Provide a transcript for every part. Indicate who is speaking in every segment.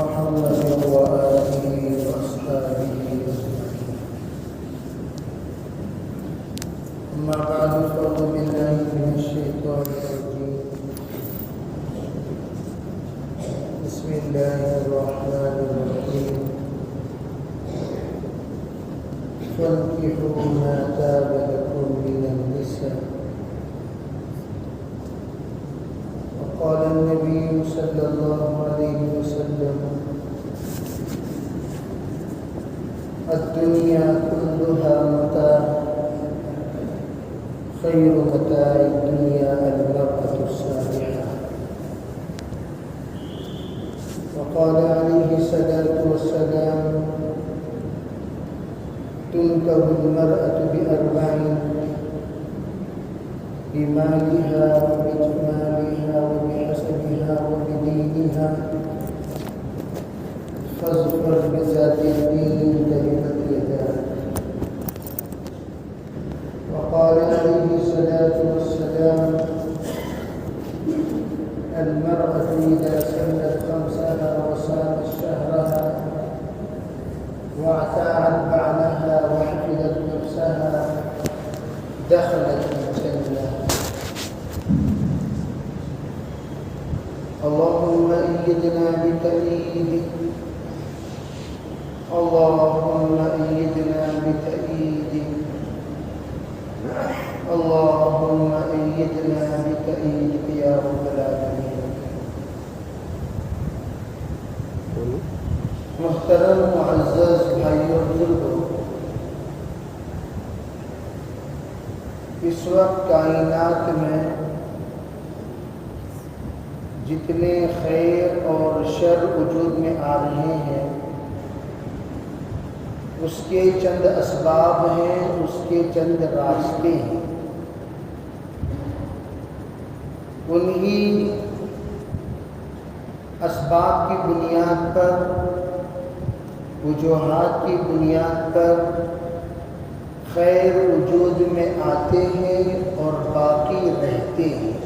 Speaker 1: محمد وآله وأصحابه أجمعين. أما بعد فأعوذ بالله من الشيطان الرجيم. بسم الله الرحمن الرحيم. فانكحوا ما طاب لكم من النساء. وقال النبي صلى الله عليه وسلم: الدنيا كلها متاع، خير متاع الدنيا المرأة الصالحة. وقال عليه الصلاة والسلام: تنكح المرأة بأربع: بمالها وبجمالها وبحسبها وبدينها، فاظفر بذات الدين تربت يداك. وقال عليه الصلاة والسلام: المرأة إذا سلت خمسها وصامت شهرها واعتاعت بعلها وحفظت نفسها دخلت الجنة. اللهم أيدنا بتأييدك، اللهم أيدنا بتأييدك، اللهم أيدنا بتأييدك يا رب العالمين. محترم معزز بھائیوں بزرگوں، اس وقت کائنات میں جتنے خیر اور شر وجود میں آ رہے ہیں، اس کے چند اسباب ہیں، اس کے چند راستے ہیں. انہی اسباب کی بنیاد پر، وجوہات کی بنیاد پر خیر وجود میں آتے ہیں اور باقی رہتے ہیں،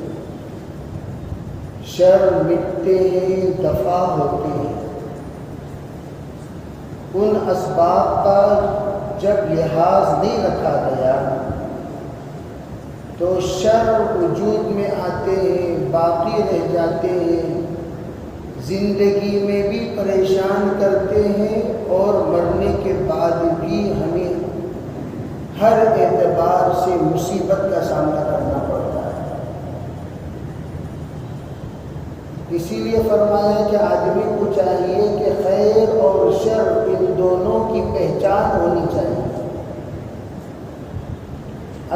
Speaker 1: شر مٹتے ہیں، دفع ہوتے ہیں. ان اسباب پر جب لحاظ نہیں رکھا گیا تو شر وجود میں آتے ہیں، باقی رہ جاتے ہیں، زندگی میں بھی پریشان کرتے ہیں اور مرنے کے بعد بھی ہمیں ہر اعتبار سے مصیبت کا سامنا کرنا پڑتا ہے. اسی لیے فرمایا کہ آدمی کو چاہیے کہ خیر اور شر ان دونوں کی پہچان ہونی چاہیے.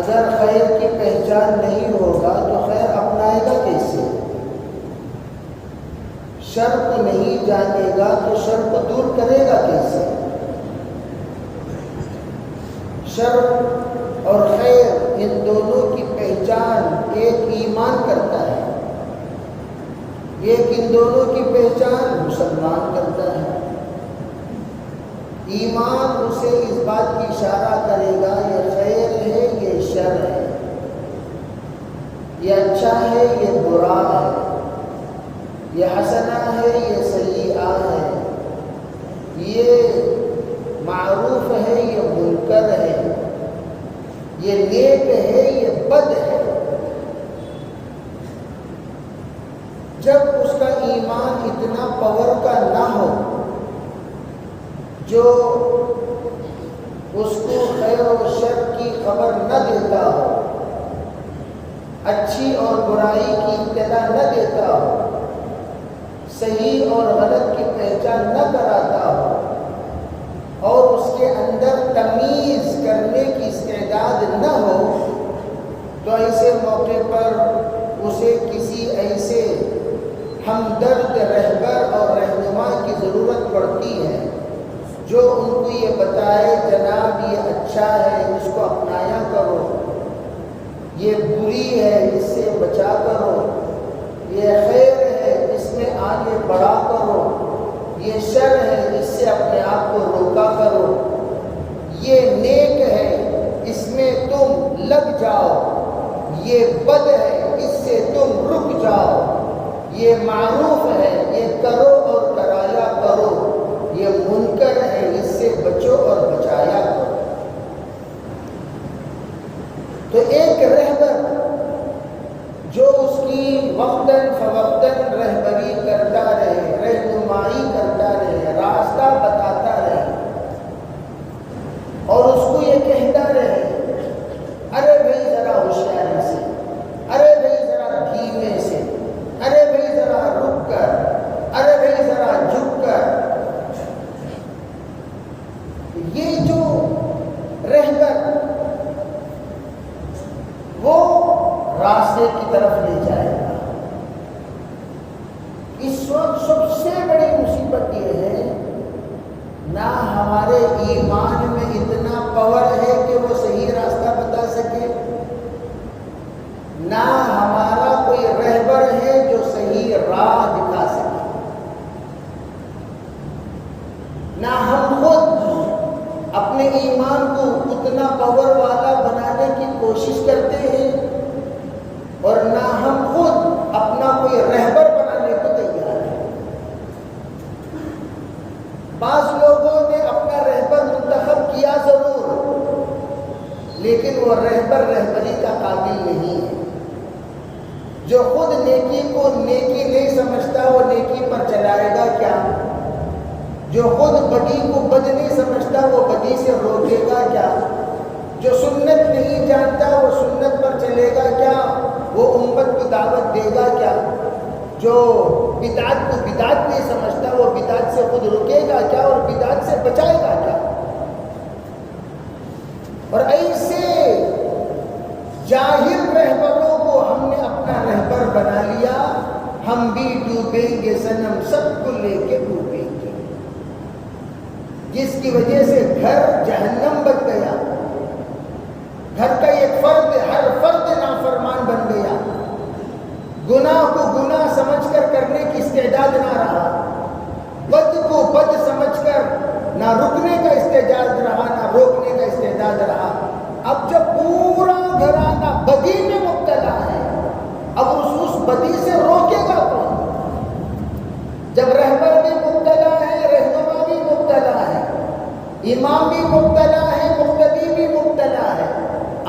Speaker 1: اگر خیر کی پہچان نہیں ہوگا تو خیر اپنائے گا کیسے؟ شر کو نہیں جانے گا تو شر کو دور کرے گا کیسے؟ شر اور خیر ان دونوں کی پہچان ایک ایمان کرتا ہے، ایک ان دونوں کی پہچان مسلمان کرتا ہے. ایمان اسے اس بات کی اشارہ کرے گا یہ خیر ہے، یہ شر ہے، یہ اچھا ہے، یہ برا ہے، یہ حسنہ ہے، یہ سیئہ ہے، یہ معروف ہے، یہ منکر ہے، یہ نیک ہے، یہ بد ہے. جب اس کا ایمان اتنا پاور کا نہ ہو جو اس کو خیر و شر کی خبر نہ دیتا ہو، اچھی اور برائی کی اطلاع نہ دیتا ہو، صحیح اور غلط کی پہچان نہ کراتا ہو، اور اس کے اندر تمیز کرنے کی استعداد نہ ہو، تو ایسے موقع پر اسے کسی ایسے ہمدرد رہبر اور رہنما کی ضرورت پڑتی ہے جو ان کو یہ بتائے جناب یہ اچھا ہے، اس کو اپنایا کرو، یہ بری ہے، اس سے بچا کرو، یہ خیر ہے، اس میں آگے بڑھا کرو، یہ شر ہے، اس سے اپنے آپ کو روکا کرو، یہ نیک ہے، اس میں تم لگ جاؤ، یہ بد ہے، اس سے تم رک جاؤ، یہ معروف ہے، یہ کرو اور کرایا کرو. یہ منکر ہے، اس سے بچو اور بچایا کرو۔ تو ایک رہبر جو اس کی وقتاً فوقتاً رہبری کرتا رہے، رہنمائی کرتا رہے، راستہ بتاتا رہے، اور اس کو یہ کہتا رہے ارے بھائی ذرا ہوشیاری سے، ارے بھائی ذرا دھیمے سے، ارے بھائی ذرا رک کر، ارے بھائی ذرا جھک کر، یہ جو رہبر وہ راستے کی طرف لے جائے گا۔ اس وقت سب سے بڑی مصیبت یہ ہے، نہ ہمارے ایمان میں اتنا پاور ہے کہ وہ صحیح راستہ بتا سکے، نہ ہمارا کوئی رہبر ہے جو صحیح راہ دکھا سکے، نہ ہم خود اپنے ایمان کو اتنا پاور والا بنانے کی کوشش کرتے ہیں، اور نہ ہم خود اپنا کوئی رہبر بنانے کو تیار ہیں۔ بعض لوگوں نے اپنا رہبر منتخب کیا ضرور، لیکن وہ رہبر رہبری کا قابل نہیں ہے۔ جو خود نیکی کو نیکی نہیں سمجھتا وہ نیکی پر چلائے گا کیا؟ جو خود بدی کو بد نہیں سمجھتا وہ بدی سے روکے گا کیا؟ جو سنت نہیں جانتا وہ سنت پر چلے گا کیا؟ وہ امت کو دعوت دے گا کیا؟ جو بدعت کو بدعت نہیں سمجھتا وہ بدعت سے خود رکے گا کیا اور بدعت سے بچائے گا کیا؟ اور ایسے جاہل رہبروں کو ہم نے اپنا رہبر بنا لیا، ہم بھی ڈوبیں گے صنم سب کو لے کے ڈوبیں گے، جس کی وجہ سے گھر جہنم بن گیا، گھر کا ایک فرد ہر فرد نافرمان بن گیا، گناہ کو گناہ سمجھ کر کرنے کی استعداد نہ رہا، بد کو بد سمجھ کر نہ رکنے کا استعداد رہا نہ روکنے کا استعداد رہا۔ اب جب پورا گھرانہ بدی میں مبتلا ہے، اب اس بدی سے روکے گا کون؟ جب رہبر بھی مبتلا ہے، رہنما بھی مبتلا ہے، امام بھی مبتلا ہے، مقتدی بھی مبتلا ہے،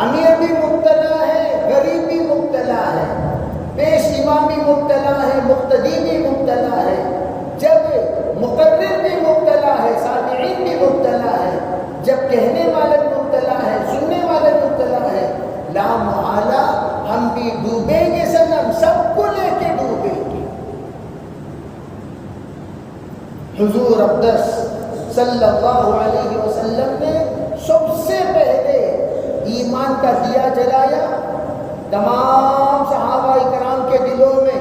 Speaker 1: امیر بھی مبتلا ہے، غریب بھی مبتلا ہے، پیش امام بھی مبتلا ہے، مقتدی بھی مبتلا ہے، جب مقرر بھی مبتلا ہے، سامعین بھی مبتلا ہے، جب کہنے والے مبتلا ہے، سننے والے مبتلا ہے، لا محالہ ہم بھی ڈوبیں گے صنم سب کو لے کے ڈوبیں گے۔ حضور اقدس صلی اللہ علیہ وسلم نے سب سے پہلے ایمان کا دیا جلایا تمام صحابہ اکرام کے دلوں میں،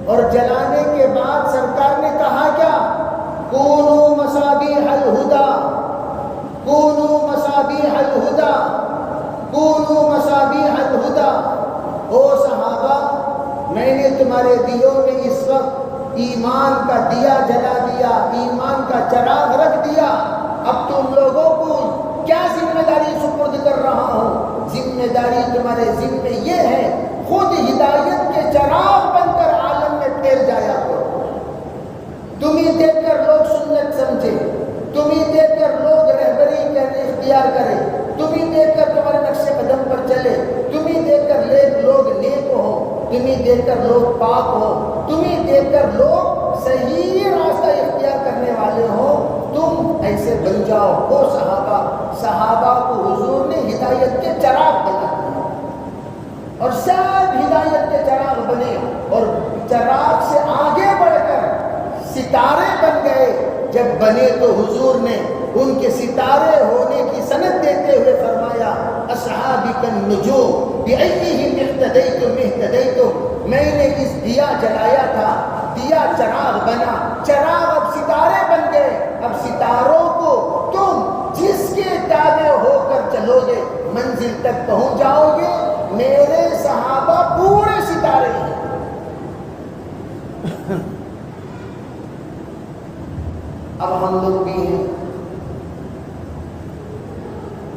Speaker 1: اور جلانے کے بعد سرکار نے کہا کیا؟ کونوا مصابیح الہدی، کونوا مصابیح الہدی، کونوا مصابیح الہدی۔ او صحابہ، میں نے تمہارے دلوں میں اس وقت ایمان کا دیا جلا دیا، ایمان کا چراغ رکھ دیا، اب تم لوگوں کو کیا ذمہ داری سپرد کر رہا ہوں؟ ذمہ داری تمہارے ذمہ یہ ہے، خود ہدایت کے چراغ بن کر عالم میں پھیل جایا کرو۔ تمہیں دیکھ کر لوگ سنت سمجھے، تمہیں دیکھ کر لوگ رہبری کرنے اختیار کرے، تمہیں دیکھ کر تمہارے نقش قدم پر چلے، تمہیں دیکھ کر لوگ نیک ہوں، تمہیں دیکھ کر لوگ پاک ہوں، تمہیں دیکھ کر لوگ صحیح راستہ اختیار کرنے والے ہوں، تم ایسے بن جاؤ۔ وہ صحابہ کو حضور نے ہدایت کے چراغ بنا دیا، اور سب ہدایت کے چراغ بنے، اور چراغ سے آگے بڑھ کر ستارے بن گئے۔ جب بنے تو حضور نے ان کے ستارے ہونے کی سند دیتے ہوئے فرمایا اصحابک النجوم بأیہم اہتدیتم اہتدیتم، میں نے اس دیا جلایا تھا، دیا چراغ بنا، چراغ اب ستارے بن گئے، اب ستاروں کو تم جس کے تابع ہو کر چلو گے منزل تک پہنچ جاؤ گے۔ میرے صحابہ پورے ستارے ہیں۔ اب ہم لوگ بھی ہیں،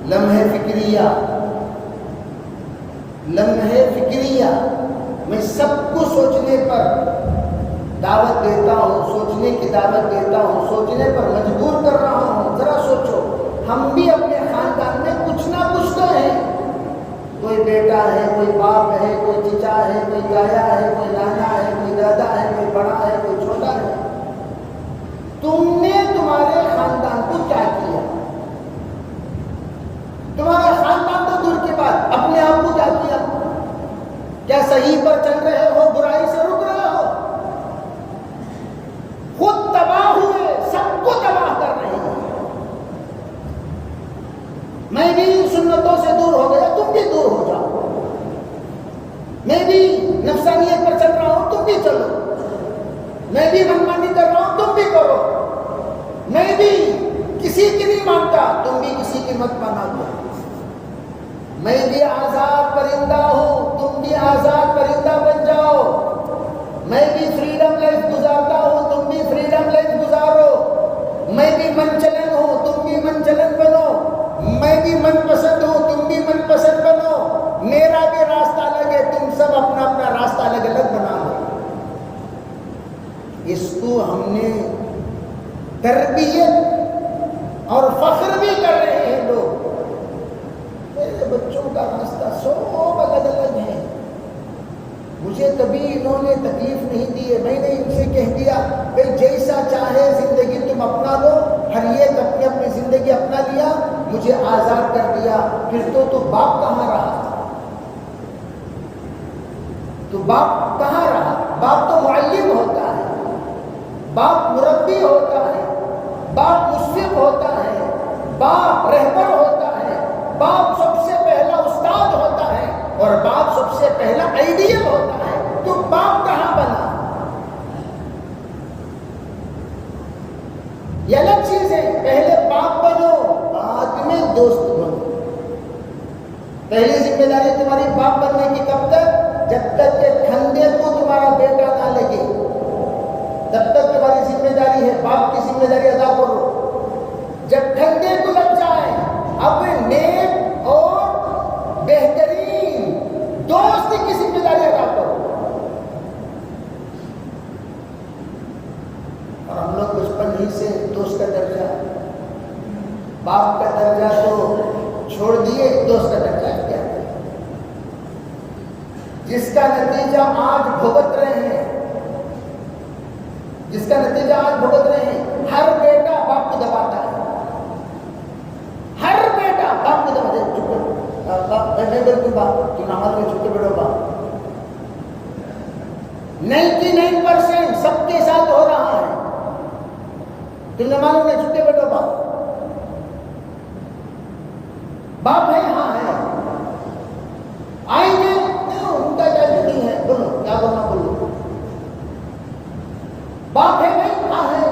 Speaker 1: لمحے فکریہ میں سب کو سوچنے پر دعوت دیتا ہوں، سوچنے سوچنے کی دعوت دیتا ہوں، سوچنے پر مجبور کر رہا ہوں۔ ذرا سوچو، ہم بھی اپنے خاندان میں کچھ نہ کچھ تو ہیں، کوئی بیٹا ہے، کوئی باپ ہے، کوئی چچا ہے، کوئی تایا ہے، کوئی نانا ہے، کوئی دادا ہے، کوئی بڑا ہے، کوئی چھوٹا ہے۔ تم نے تمہارے خاندان کو کیا کیا؟ تمہارا خاندان تو دور کی بات، اپنے آپ کو کیا کیا؟ کیا صحیح پر چل رہے ہو، برائی سے رک رہے ہو؟ خود تباہ ہوئے، سب کو تباہ کر رہے ہیں۔ میں بھی سنتوں سے دور ہو گیا، تم بھی دور ہو جاؤ۔ میں بھی نفسانیت پر چل رہا ہوں، تم بھی چلو۔ میں بھی منمانی کر رہا ہوں، تم بھی کرو۔ میں بھی کسی کی نہیں مانتا، تم بھی کسی کی مت مانا کرو۔ میں بھی آزاد پرندہ ہوں، تم بھی آزاد پرندہ بن جاؤ۔ میں بھی فریڈم لائف گزارتا ہوں، تم بھی فریڈم لائف گزارو۔ میں بھی من چلن ہوں، تم بھی من چلن بنو۔ میں بھی من پسند ہوں، تم بھی من پسند بنو۔ میرا بھی راستہ الگ ہے، تم سب اپنا اپنا راستہ الگ الگ بنا لو۔ اس کو ہم نے تربیت اور فخر بھی کر رہے ہیں لوگ۔ میرے بچوں کا راستہ سب الگ الگ ہے، مجھے کبھی انہوں نے تکلیف نہیں دی ہے۔ میں نے ان سے کہہ دیا بھائی جیسا چاہے زندگی تم اپنا لو، ہر ایک اپنی اپنی زندگی اپنا لیا، مجھے آزاد کر دیا۔ پھر تو باپ کہاں رہا؟ تو باپ کہاں رہا؟ باپ تو معلم ہوتا ہے، باپ مربی ہوتا ہے، باپ مشفق ہوتا ہے، باپ رہبر ہوتا ہے، باپ سب سے پہلا استاد ہوتا ہے، اور باپ سب سے پہلا آئیڈیل ہوتا ہے۔ تو باپ کہاں بنا؟ یہ الگ چیز ہے، پہلے باپ بنو، بعد میں دوست بنو۔ پہلی ذمہ داری تمہاری باپ بننے کی کب تک؟ جب تک کہ کھندے کو تمہارا بیٹا نہ لگے، تب تک تمہاری ذمہ داری ہے، باپ کی ذمہ داری ادا کرو۔ جب کھندے کو لگ جائے، اب نیک اور بہترین دوست کی ذمہ داری ادا کرو۔ اور ہم لوگ بچپن ہی سے دوست کا درجہ، باپ کا درجہ تو چھوڑ دیے، دوست کا درجہ کیا ہے، جس کا نتیجہ آج بھگت رہے ہیں، جس کا نتیجہ آج بھگت رہے ہیں۔ ہر بیٹا باپ کو دباتا ہے، ہر بیٹا باپ کو دباتا ہے۔ میں بالکل باپ تو نماز میں چھپے بیٹھو باپ۔ 99% سب کے ساتھ ہو رہا ہے، تم نماز میں چھپے بیٹھو باپ۔ باپ ہے، ہاں ہے، آئیں گے ان کا کیا نہیں ہے، بولو کیا بولنا بولو۔ باپ ہے نہیں، ہاں ہے،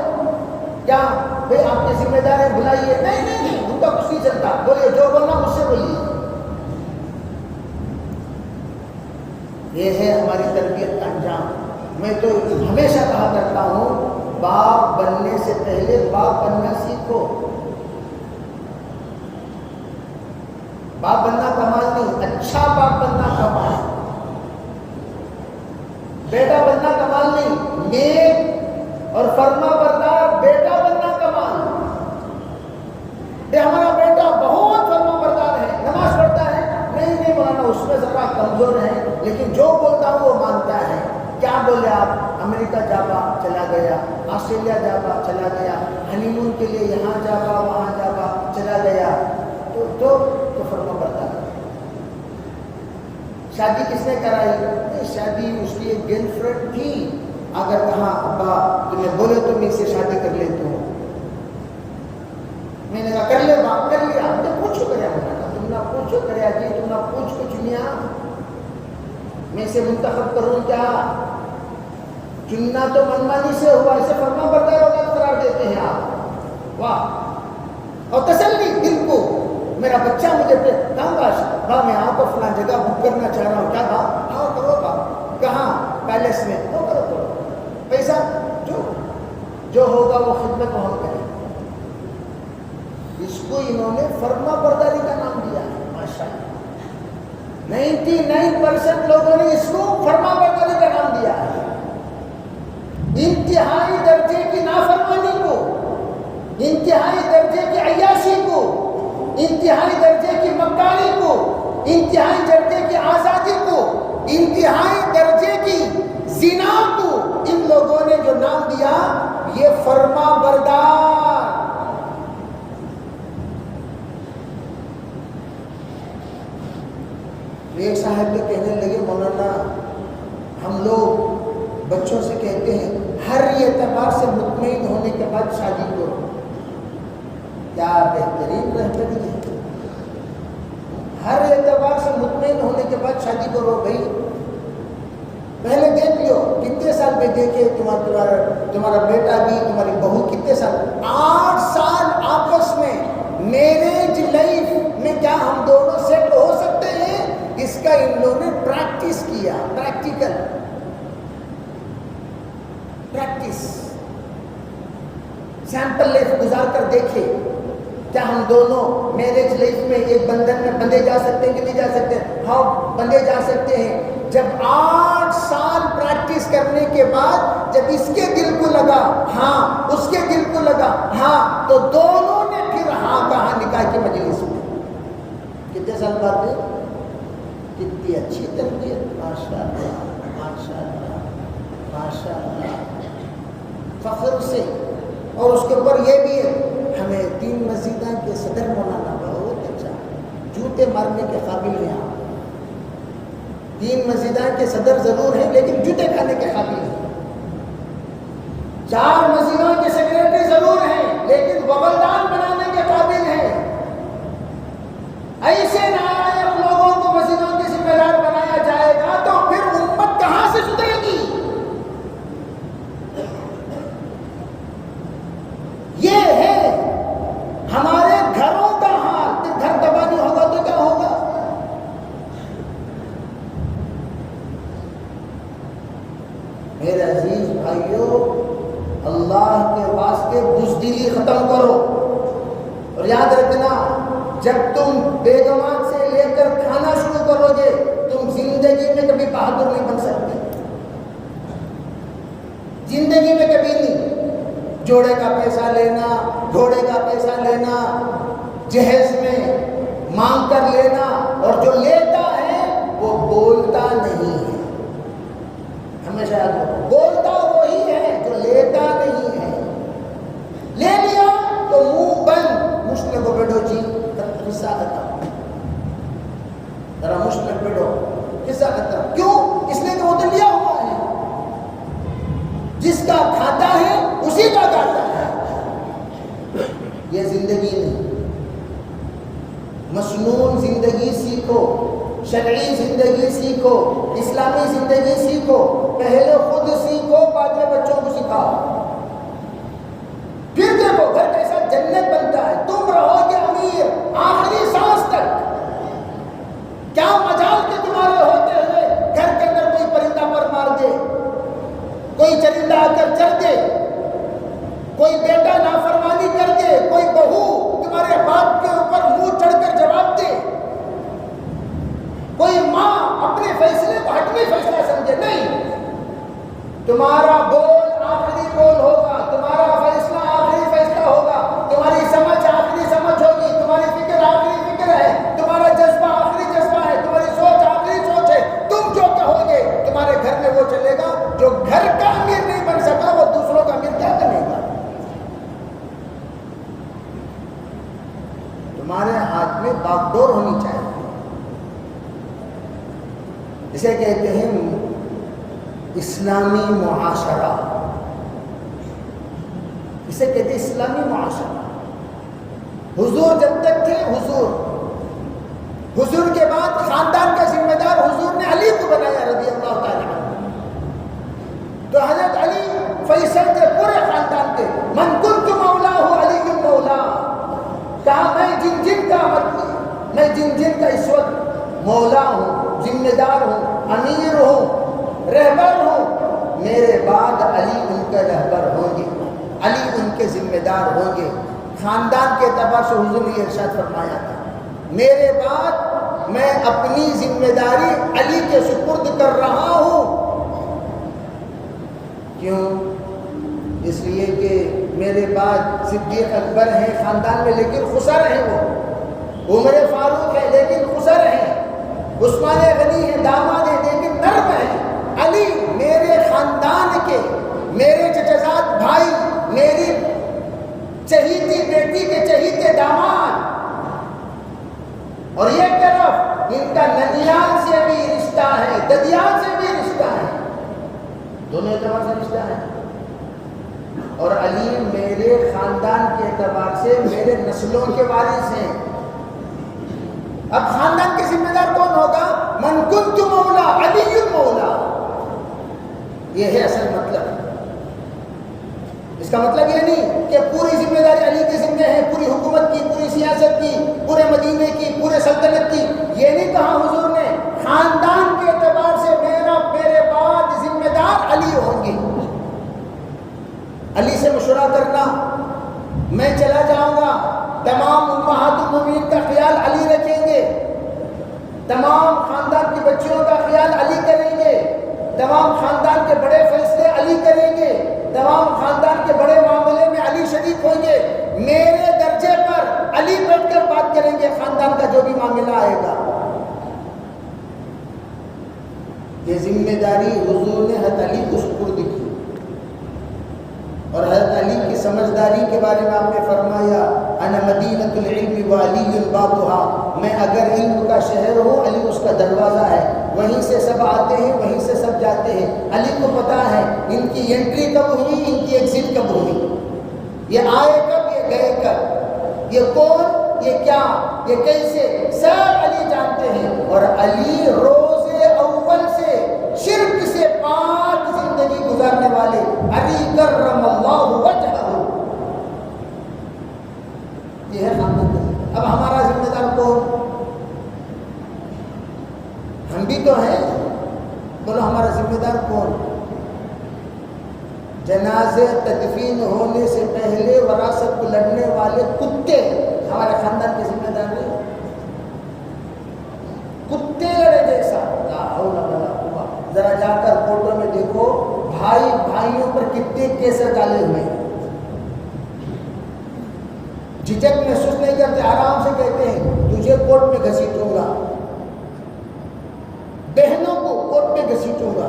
Speaker 1: کیا بھائی آپ کی ذمہ دار ہے، بلائیے، نہیں نہیں نہیں، ان کا کچھ نہیں چلتا، بولیے جو بولنا مجھ سے بولیے۔ یہ ہے ہماری تربیت کا انجام۔ میں تو ہمیشہ کہا کرتا ہوں، باپ بننے سے پہلے باپ بننا سیکھو۔ باپ بننا کمال نہیں، اچھا باپ بننا کمال، بیٹا بننا کمال نہیں، نیک اور فرما بردار بیٹا بننا کمال۔ ہمارا بیٹا بہت فرما بردار ہے، نماز پڑھتا ہے، نہیں مولانا اس میں ذرا کمزور ہے، لیکن جو بولتا ہوں وہ مانتا ہے۔ کیا بولے آپ؟ امریکہ جاگا چلا گیا، آسٹریلیا جاگا چلا گیا، ہنی مون کے لیے یہاں جاگا وہاں جاگا چلا گیا، تو فرما بردار۔ شادی کس نے کرائی؟ شادی اس کی ایک گرل فرینڈ تھی، اگر کہا ابا تمہیں بولے تو میں سے شادی کر لیتا ہوں، میں نے کہا کر لے باپ، کر لیا۔ ہم نے پوچھو کریا، تم نہ پوچھو کریا جی، تم نہ پوچھ کو چنیا، میں سے منتخب کروں کیا؟ چننا تو منمانی سے ہوا، اسے فرما بردار اولاد قرار دیتے ہیں آپ، واہ۔ اور تسلی دل کو، میرا بچہ مجھے کہاں باش میں آپ کو فلاں جگہ بک کرنا چاہ رہا ہوں، کیا باپ؟ ہاں کرو باپ، کہاں؟ پیلس میں، وہ کرو، پیسہ جو ہوگا وہ خدمت میں کرے۔ اس کو انہوں نے فرما برداری کا نام دیا ہے، ماشاءاللہ۔ 99% لوگوں نے اس کو فرما برداری کا نام دیا ہے، انتہائی درجے کی انتہائی درجے کی عیاشی کو، انتہائی درجے کی مکاری کو، انتہائی درجے کی آزادی کو، انتہائی درجے کی زنا کو ان لوگوں نے جو نام دیا یہ فرما بردار۔ ایک صاحب کے کہنے لگے مولانا ہم لوگ بچوں سے کہتے ہیں ہر اعتبار سے مطمئن ہونے کے بعد شادی کرو، کیا بہترین رہبری ہے، ہر اعتبار سے مطمئن ہونے کے بعد شادی کرو۔ بھائی پہلے دیکھ لو کتنے سال میں دیکھے تمہارا بیٹا بھی تمہاری بہو کتنے سال، 8 سال آپس میں میرج لائف میں کیا ہم دونوں سیٹ ہو سکتے ہیں؟ اس کا ان لوگوں نے پریکٹس کیا، پریکٹیکل پریکٹس، سیمپل لائف گزار کر دیکھے کیا ہم دونوں میرج لائف میں ایک بندھن میں بندھے جا سکتے ہیں کہ نہیں جا سکتے؟ ہاں بندھے جا سکتے ہیں۔ جب 8 سال پریکٹس کرنے کے بعد جب اس کے دل کو لگا ہاں، اس کے دل کو لگا ہاں، تو دونوں نے پھر ہاں کہا نکاح کی مجلس میں۔ کتنے سال بعد ہے؟ کتنی اچھی تربیت، ماشاءاللہ ماشاءاللہ ماشاءاللہ، فخر سے۔ اور اس کے اوپر یہ بھی ہے ہمیں 3 مسجدوں کے صدر مولانا بہت اچھا، جوتے مارنے کے قابل ہیں آپ، 3 مسجدوں کے صدر ضرور ہیں لیکن جوتے کھانے کے قابل ہیں، 4 مسجدوں کے سیکریٹری ضرور ہیں لیکن بغلدان بنانے کے قابل ہیں۔ ایسے نالائق لوگوں کو مسجدوں کے ذمہ دار بنایا جائے گا تو پھر امت کہاں سے سدھرے گی؟ یہ ہے ہمارے گھروں کا حال۔ گھر تباہ نہیں ہوگا تو کیا ہوگا؟ میرے عزیز بھائیوں، اللہ کے واسطے بزدلی ختم کرو، اور یاد رکھنا جب تم بیگمات سے لے کر کھانا شروع کرو گے تم زندگی میں کبھی بہادر نہیں بن سکتے، زندگی میں کبھی نہیں۔ جوڑے کا پیسہ لینا، گھوڑے کا پیسہ لینا، جہیز میں مانگ کر لینا، اور جو لیتا ہے وہ بولتا نہیں ہے، ہمیشہ یاد رکھو، بولتا وہی ہے جو لیتا نہیں ہے۔ لے لیا تو منہ بند، مشکل کو بیٹھو جی قصہ ختم، ذرا مشکل بیٹھو قصہ ختم۔ کیوں؟ اس لیے کہ وہ تو لیا ہوا ہے، جس کا کھاتا ہے اسی کا کھاتا ہے۔ یہ زندگی نہیں، مسنون زندگی سیکھو، شرعی زندگی سیکھو، اسلامی زندگی سیکھو، پہلے خود سیکھو بعد میں بچوں کو سکھاؤ، پھر دیکھو گھر کیسا جنت بنتا ہے۔ تم رہو گے امیر آخری سانس تک، کیا مجال کہ تمہارے ہوتے ہوئے گھر کے اندر کوئی پرندہ پر مار دے، کوئی چرندہ آ کر چر دے، کوئی بیٹا نافرمانی کر دے، کوئی بہو تمہارے باپ کے اوپر منہ چڑھ کر جواب دے، کوئی ماں اپنے فیصلے کو حتمی فیصلہ سمجھے۔ نہیں، تمہارا بول آخری بول ہوگا، تمہارا فیصلہ آخری فیصلہ ہوگا، تمہاری سمجھ آخری سمجھ ہوگی، تمہاری فکر آخری فکر ہے، تمہارا جذبہ آخری جذبہ ہے، تمہاری سوچ آخری سوچ ہے۔ تم جو کہو گے تمہارے گھر میں وہ چلے گا۔ جو گھر کا امیر نہیں بن سکا وہ دوسروں کا امیر کیا کرے گا؟ تمہارے ہاتھ میں باغ ڈور ہونی چاہیے، اسے کہتے ہیں اسلامی معاشرہ، اسے کہتے ہیں اسلامی معاشرہ۔ حضور جب تک تھے، حضور کے بعد خاندان کا ذمہ دار حضور نے علی کو بنایا رضی اللہ تعالیٰ عنہ، تو حضرت علی فیصل کے پورے خاندان کے من کنت مولا ہو علی مولا، کہا میں جن کا اس وقت مولا ہوں، ذمہ دار ہوں، امیر ہوں، رہبر ہوں، میرے بعد علی ان کے رہبر ہوں گے، علی ان کے ذمہ دار ہوں گے۔ خاندان کے اعتبار سے حضور نے ارشاد فرمایا تھا میرے بعد میں اپنی ذمہ داری علی کے سپرد کر رہا ہوں۔ کیوں؟ اس لیے کہ میرے بعد صدیق اکبر ہیں خاندان میں لیکن خسر ہیں، وہ عمر فاروق ہے لیکن خسر ہیں، عثمان غنی ہیں داماد ہیں لیکن نرم ہیں، علی میرے خاندان کے، میرے چچزاد بھائی، میری چہیتی بیٹی کے چہیتے داماد، اور یہ طرف ان کا ننیال سے بھی رشتہ ہے، ددیال سے بھی رشتہ ہے، دونوں اعتبار سے رشتہ ہے، اور علی میرے خاندان کے اعتبار سے میرے نسلوں کے وارث ہیں۔ اب خاندان کے ذمہ دار کون ہوگا؟ من کنت مولا علی مولا، یہ ہے اصل مطلب۔ اس کا مطلب یہ نہیں کہ پوری ذمہ داری علی کے ذمہ ہے، پوری حکومت کی، پوری سیاست کی، پورے مدینے کی، پورے سلطنت کی، یہ نہیں کہا حضور نے۔ خاندان کے اعتبار سے میرے بعد ذمہ دار علی ہوں گے، علی سے مشورہ کرنا، میں چلا جاؤں گا، تمام امہات المومنین کا خیال علی رکھیں گے، تمام خاندان کی بچیوں کا خیال علی کریں گے، تمام خاندان کے بڑے فیصلے علی کریں گے، تمام خاندان کے بڑے معاملے میں علی شریک ہوں گے، میرے درجے پر علی بیٹھ کر بات کریں گے، خاندان کا جو بھی معاملہ آئے گا۔ یہ ذمہ داری حضور نے حضرت علی کو سپرد کی، اور حضرت علی کی سمجھداری کے بارے میں آپ نے فرمایا انا مدینۃ العلم وعلی بابها، میں اگر علم کا شہر ہوں علی اس کا دروازہ ہے، وہیں سے سب آتے ہیں، وہیں سے سب جاتے ہیں، علی کو پتا ہے ان کی انٹری کب ہوئی، ان کی ایگزٹ کب ہوئی، یہ آئے کب، یہ گئے کب، یہ کون، یہ کیا، یہ کیسے، سب علی جانتے ہیں۔ اور علی روز اول سے شرک سے پاک زندگی گزارنے والے، علی کرم اللہ وجہہ، یہ ہے خاندان کا۔ اب ہمارا ذمہ دار کون؟ ہم بھی تو ہیں، بولو ہمارا ذمہ دار کون؟ جنازے تدفین ہونے سے پہلے وراثت کو لڑنے والے کتے ہمارے خاندان کے ذمہ دار نہیں، کتے لڑے جیسا، لا حول ولا قوت۔ ذرا جا کر فوٹو میں دیکھو بھائی بھائیوں پر کتنے کیسر ڈالے ہوئے ہیں، جھجک محسوس نہیں کرتے، آرام سے کہتے ہیں تجھے کوٹ میں گھسیٹوں گا، بہنوں کو کوٹ میں گھسیٹوں گا،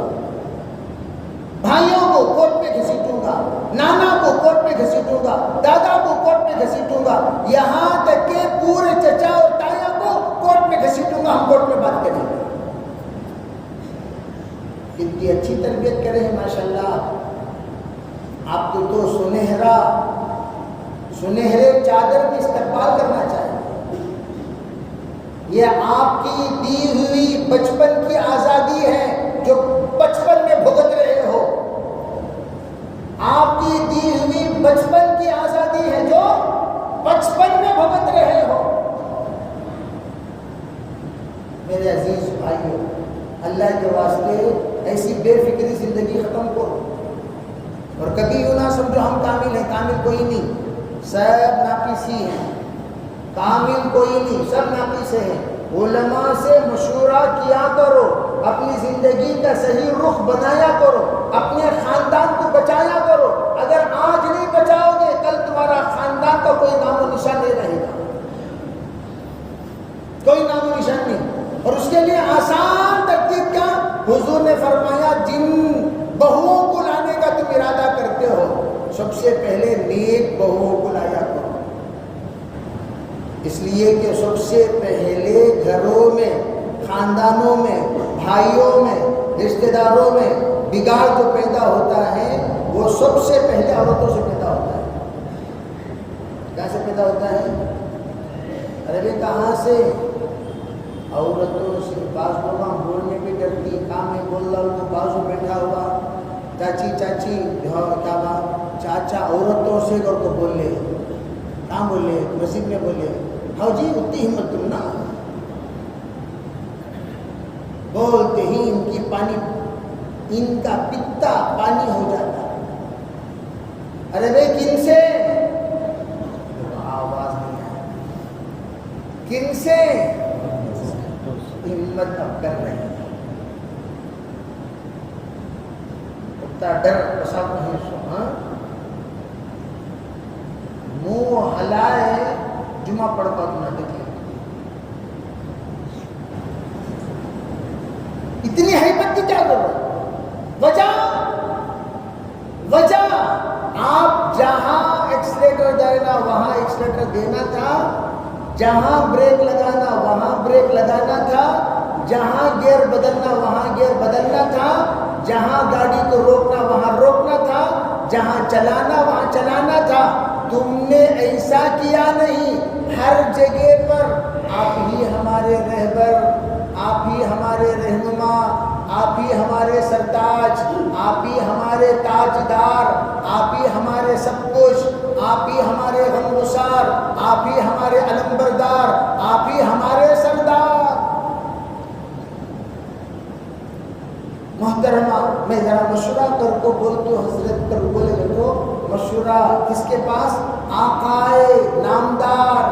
Speaker 1: بھائیوں کو کوٹ میں گھسیٹوں گا، نانا کو کوٹ میں گھسیٹوں گا، دادا کو کوٹ میں گھسیٹوں گا، یہاں تک کہ پورے چچا اور تایا کو کوٹ میں گھسیٹوں گا، ہم کوٹ میں بات کریں گے۔ کتنی اچھی تربیت کرے ہیں ماشاءاللہ، آپ کو تو سنہرے چادر میں استقبال کرنا چاہیے، یہ آپ کی دی ہوئی بچپن کی آزادی ہے جو بچپن میں بھگت رہے ہو، آپ کی دی ہوئی بچپن کی آزادی ہے جو بچپن میں بھگت رہے ہو۔ میرے عزیز بھائیو، اللہ کے واسطے ایسی بے فکری زندگی ختم کرو، اور کبھی یوں نہ سمجھو ہم کامل ہیں، کامل کوئی نہیں، سب ناقصی ہیں، کامل کوئی نہیں، سب ناقص ہیں۔ علماء سے مشورہ کیا کرو، اپنی زندگی کا صحیح رخ بنایا کرو، اپنے خاندان کو بچایا کرو، اگر آج نہیں بچاؤ گے کل تمہارا خاندان کا کوئی نام و نشان نہیں رہے گا، کوئی نام و نشان نہیں۔ اور اس کے لیے آسان ترتیب کیا؟ حضور نے فرمایا جن بہوؤں کو لانے کا تم ارادہ کرتے ہو، سب سے پہلے نیک بہوؤں کو لایا کرو، اس لیے کہ سب سے پہلے گھروں میں، خاندانوں میں، بھائیوں میں، رشتہ داروں میں بگاڑ جو پیدا ہوتا ہے وہ سب سے پہلے عورتوں سے پیدا ہوتا ہے۔ کہاں سے پیدا ہوتا ہے؟ ارے بھی کہاں سے؟ عورتوں سے۔ بعض لوگ بولنے بھی ڈرتی، کام میں بول رہا ہوں تو بازو بیٹھا ہوا چاچی چاچی کیا بات، چاچا عورتوں سے اور کو بول لے، کہاں بولے؟ مسجد میں بولے، ہاں جی اتنی ہمت تم نا، بولتے ہی ان کی پانی، ان کا پتا پانی ہو جاتا۔ ارے بھائی کن سے؟ آواز نہیں آئی، کن سے؟ ہمت اب کر رہے ہیں، اتنا ڈر پسند نہیں سو، ہاں منہ ہلائے جمعہ پڑھ پا نہ ٹکے. اتنی ہیبت کی کیا ضرورت؟ وجہ آپ جہاں ایکسیلیٹر دینا وہاں ایکسیلیٹر دینا تھا، جہاں بریک لگانا وہاں بریک لگانا تھا، جہاں گیئر بدلنا وہاں گیئر بدلنا تھا، جہاں گاڑی کو روکنا وہاں روکنا تھا، جہاں چلانا وہاں چلانا تھا. تم نے ایسا کیا نہیں. ہر جگہ پر آپ ہی ہمارے رہبر، آپ ہی ہمارے رہنما، آپ ہی ہمارے سرتاج، آپ ہی ہمارے تاجدار، آپ ہی ہمارے سب کچھ، آپ ہی ہمارے غمگسار، آپ ہی ہمارے علمبردار، آپ ہی ہمارے سردار. محترمہ میں ذرا مشورہ کر کو بولتا ہوں، حضرت کر بولے گا مشورہ کس کے پاس؟ آقائے نامدار،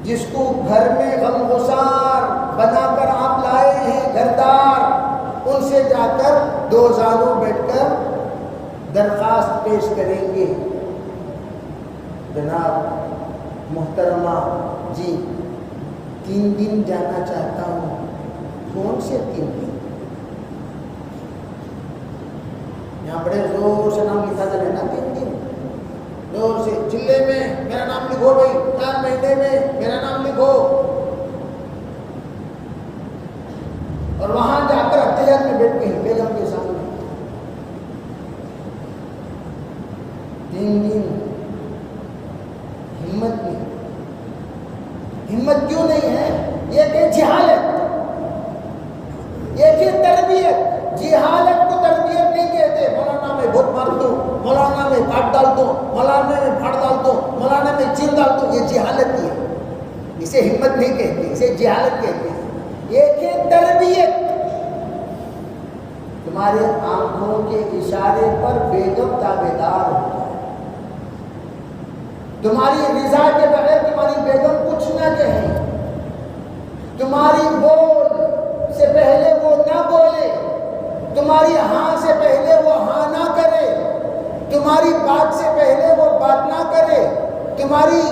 Speaker 1: جس کو گھر میں غمگسار بنا کر آپ لائے ہیں، گھردار، ان سے جا کر دو زانوں بیٹھ کر درخواست پیش کریں گے. جناب محترمہ جی 3 دن جانا چاہتا ہوں. کون سے 3 دن؟ یہاں بڑے زور سے نام لکھا جائے نا 3 دن، زور سے چلے میں میرا نام لکھو بھائی، 4 مہینے میں میرا نام لکھو. اور وہاں جا کر احتیاط میں بیٹھ گئی بیگم کے سامنے. 3 دن ہمت نہیں. ہمت کیوں نہیں ہے؟ یہ کہ جہالت، یہ کہ تربیت. جہالت کو تربیت نہیں کہتے. مولانا میں بہت مار دوں، مولانا میں کاٹ ڈال دو، مولانا میں پھاڑ ڈال دو، مولانا میں چیر ڈال دو، یہ جہالت ہی ہے. اسے ہمت نہیں کہتے، اسے جہالت کہتے ہیں. یہ کہ تربیت. تمہارے آنکھوں کے اشارے پر بیگم تابعدار ہوتا ہے. تمہاری رضا کے بغیر تمہاری بیگم کچھ نہ کہے. تمہاری بول سے پہلے وہ نہ بولے، تمہاری ہاں سے پہلے وہ ہاں نہ کرے، تمہاری بات سے پہلے وہ بات نہ کرے، تمہاری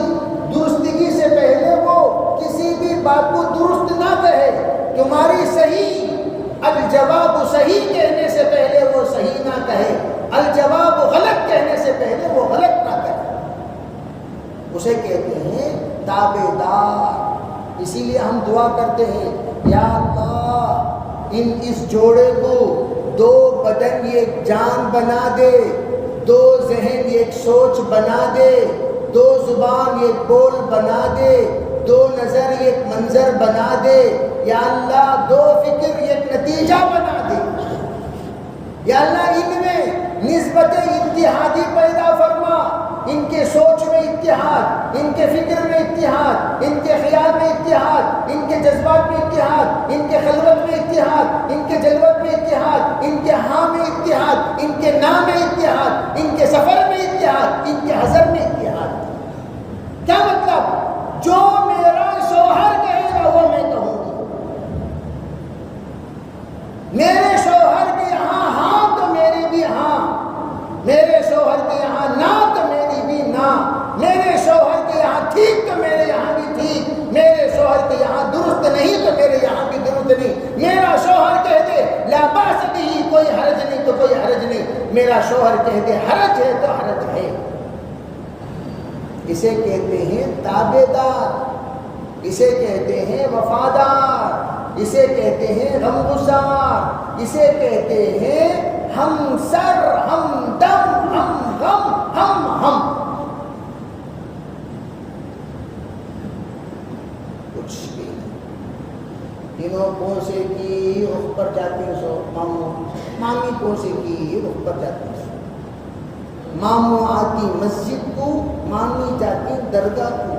Speaker 1: درستگی سے پہلے وہ کسی بھی بات کو درست نہ کہے. تمہاری صحیح الجواب صحیح کہنے سے پہلے وہ صحیح نہ کہے، الجواب غلط کہنے سے پہلے وہ غلط نہ کہے. اسے کہتے ہیں تابعدار. اسی لیے ہم دعا کرتے ہیں، یا اللہ اس جوڑے کو 2 بدن ایک جان بنا دے، 2 ذہن ایک سوچ بنا دے، 2 زبان ایک بول بنا دے، 2 نظر ایک منظر بنا دے. یا اللہ 2 فکر ایک نتیجہ بنا دے. یا اللہ ان میں نسبت اتحادی پیدا فرما. ان کے سوچ میں اتحاد، ان کے فکر میں اتحاد، ان کے خیال میں اتحاد، ان کے جذبات میں اتحاد، ان کے خلوت میں اتحاد، ان کے جلوت میں اتحاد، ان کے ہاں میں اتحاد، ان کے نا میں اتحاد، ان کے سفر میں اتحاد، ان کے حضر میں اتحاد. کیا مطلب؟ جو میرا شوہر کہے گا وہ میں کہوں گی. میرے شوہر کے یہاں ہاں تو میری بھی ہاں، میرے شوہر کے یہاں نہ تو میری بھی نہ، میرے شوہر کے یہاں ٹھیک تو میرے یہاں بھی ٹھیک، میرے شوہر کے یہاں درست نہیں تو میرے یہاں بھی درست نہیں. میرا شوہر کہہ دے لا باس بھی، کوئی حرج نہیں تو کوئی حرج نہیں. میرا شوہر کہہ دے حرج ہے تو حرج ہے. اسے کہتے ہیں تابعدار، اسے کہتے ہیں وفادار، اسے کہتے ہیں غمگسار، اسے کہتے ہیں ہم سر، ہم دم، ہم غم، ہم کچھ بھی نہیں. تینوں پوسے کی رخ پر جاتے سو ماموں، مامی پوسے کی رخ پر جاتے سو. ماموں آتی مسجد کو، مامی جاتی درگاہ کو.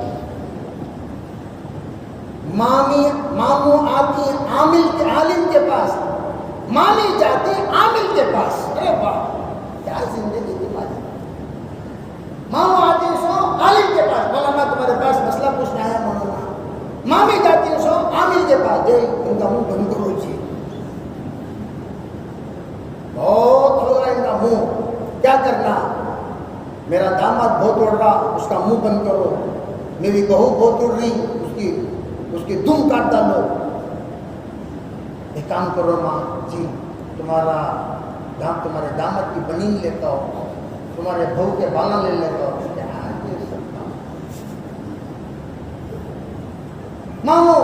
Speaker 1: ماموں آتی عالم کے پاس، مامی جاتی عامل کے پاس. ارے واہ کیا زندگی تمہاری. ماموں آتی سو عالم کے پاس، مولانا تمہارے پاس مسئلہ پوچھنا ہے مولانا. مامی جاتی سو عامل کے پاس، جی ان کا منہ بند کرو جی، بہت ہو رہا ہے ان کا منہ، کیا کرنا. میرا داماد بہت اڑ رہا، اس کا منہ بند کرو، میری بہو بہت اڑ رہی، اس کی دم کاٹ ڈالو۔ ایک کام کرو ماں جی، تمہارے داماد کی بنین لیتا ہو، تمہارے بہو کے بالا لے لیتا ہو۔ مامو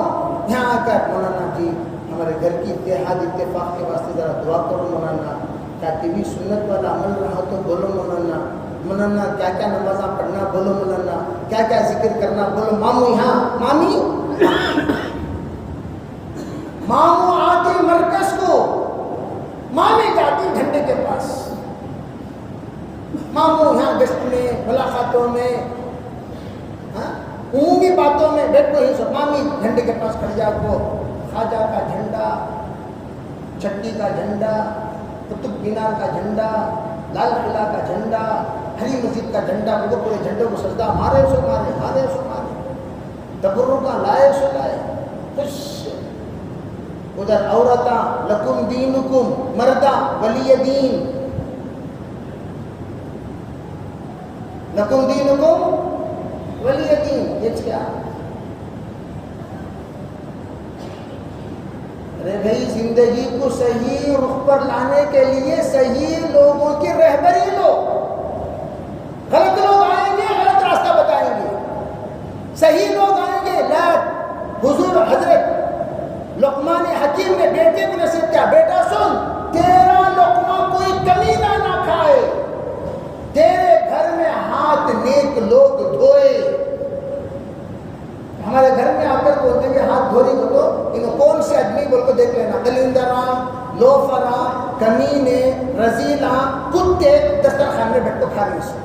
Speaker 1: یہاں آ کر مولانا جی ہمارے گھر کی اتحاد اتفاق کے واسطے ذرا دعا کرو مولانا، کیا طی سنت والا عمل رہا تو بولو مولانا، مولانا کیا کیا نمازاں پڑھنا بولو مولانا، کیا کیا ذکر کرنا بولو۔ مامو یہاں، مامو آتی مرکز کو، مامی جاتی جھنڈے کے پاس۔ مامو یہاں گشت میں، ملاقاتوں میں، عمومی باتوں میں بیٹھو ہی سب، مامی جھنڈے کے پاس کھڑ جا کو، خواجہ کا جھنڈا، چٹی کا جھنڈا، قطب مینار کا جھنڈا، لال قلعہ کا جھنڈا، ہری مسجد کا جھنڈا، وہ پورے جھنڈے کو سجدہ مارے سو مارے، تبرکہ لائے سو لائے، خوش۔ ادھر عورتاں لکم دینکم، مرداں ولی دین، لکم دینکم ولی دین۔ یہ کیا؟ ارے بھائی زندگی کو صحیح رخ پر لانے کے لیے صحیح لوگوں کی رہبری لو۔ غلط لوگ آئیں گے، غلط راستہ بتائیں گے، صحیح لوگ آئیں گے۔ لا حضور حضرت لقمان حکیم نے بیٹے کو نصیحت کیا، بیٹا سن، تیرا لقمہ کوئی کمینہ نہ کھائے، تیرے گھر میں ہاتھ نیک لوگ دھوئے۔ ہمارے گھر میں آ کر بولتے ہیں کہ ہاتھ دھو رہی تو انہیں کون سے آدمی بول کو دیکھ لینا، دلندراں، لوفراں، کمینے، رزیلاں، کتے دسترخوان میں بیٹھ کو کھا رہی سے۔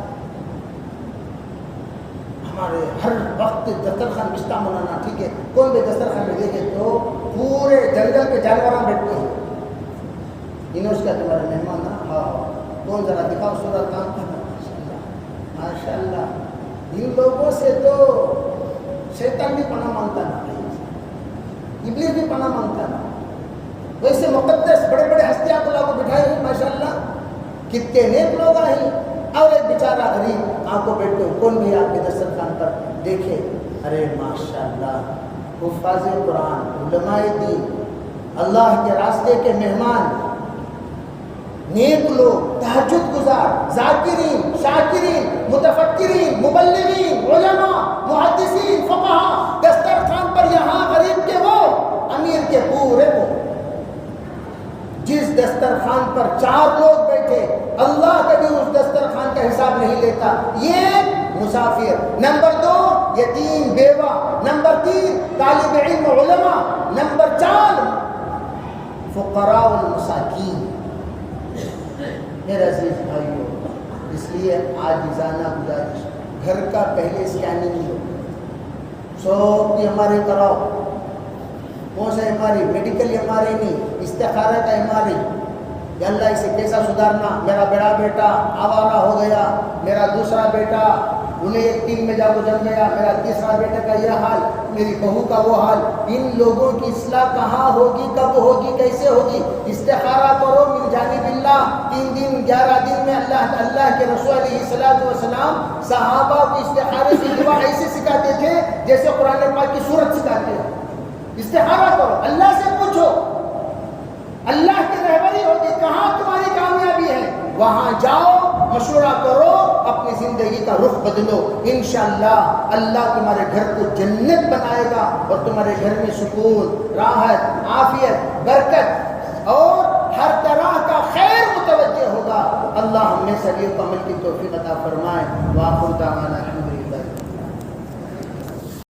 Speaker 1: ہمارے ہر وقت دسترخوان بچتا منانا، ٹھیک ہے، کون بھی دسترخوان میں دیکھے تو پورے جنگل کے جانوراں بیٹھتے ہیں، انہوں اس کا تمہارے مہمان نا، ہاں کون ذرا دکھاؤ سورہ کام کرنا۔ ماشاءاللہ ان لوگوں سے تو شیطان بھی پناہ مانگتا نا، ابلیس بھی پناہ مانگتا نا۔ ویسے مقدس بڑے بڑے ہستیاں کو لاگو بٹھائے ہیں، ماشاءاللہ کتنے نیک لوگ ہیں، اور ایک بیچارہ غریب آپ کو بیٹھو، کون بھی آپ کے دسترخوان پر دیکھے، ارے ماشاءاللہ حفاظ قرآن، علماء دین، اللہ کے راستے کے مہمان، نیک لوگ، تہجد گزار، ذاکرین، شاکرین، متفکرین، مبلغین، علماء، محدثین، فقہاء، دسترخوان پر یہاں غریب کے وہ، امیر کے پورے وہ۔ جس دسترخوان پر 4 لوگ بیٹھے، اللہ کبھی اس دسترخوان کا حساب نہیں لیتا۔ یہ مسافر، نمبر 2 یتیم بیوہ، نمبر 3 طالب علم علماء، نمبر 4 فقراء والمساکین۔ میرے عزیز بھائیو، اس لیے عاجزانہ گزارش، گھر کا پہلے اسکیننگ لو، سب کی ہمارے کراؤ، کون سا ہماری میڈیکل ہمارے نہیں، استخارہ کا ہمارے، یا اللہ اسے کیسا سدھارنا، میرا بڑا بیٹا آوارہ ہو گیا، میرا دوسرا بیٹا انہیں ایک ٹیم میں جا کو جم گیا، میرا تیسرا بیٹے کا یہ حال، میری بہو کا وہ حال۔ ان لوگوں کی اصلاح کہاں ہوگی، کب ہوگی، کیسے ہوگی؟ استخارہ کرو من جانب اللہ۔ 3 دن 11 دن میں اللہ کے رسول علیہ السلام صحابہ کو استخارے کی دعا ایسے سکھاتے تھے جیسے قرآن پاک کی سورت سکھاتے ہیں۔ استخارہ کرو، اللہ سے پوچھو، اللہ کی رہبری ہوگی، کہاں تمہاری کامیابی ہے وہاں جاؤ، مشورہ کرو، اپنی زندگی کا رخ بدلو، انشاءاللہ اللہ تمہارے گھر کو جنت بنائے گا، اور تمہارے گھر میں سکون، راحت، عافیت، برکت اور ہر طرح کا خیر متوجہ ہوگا۔ اللہ ہمیں سبھی کو عمل کی توفیق عطا فرمائے۔ وآخر دعوانا الحمدللہ۔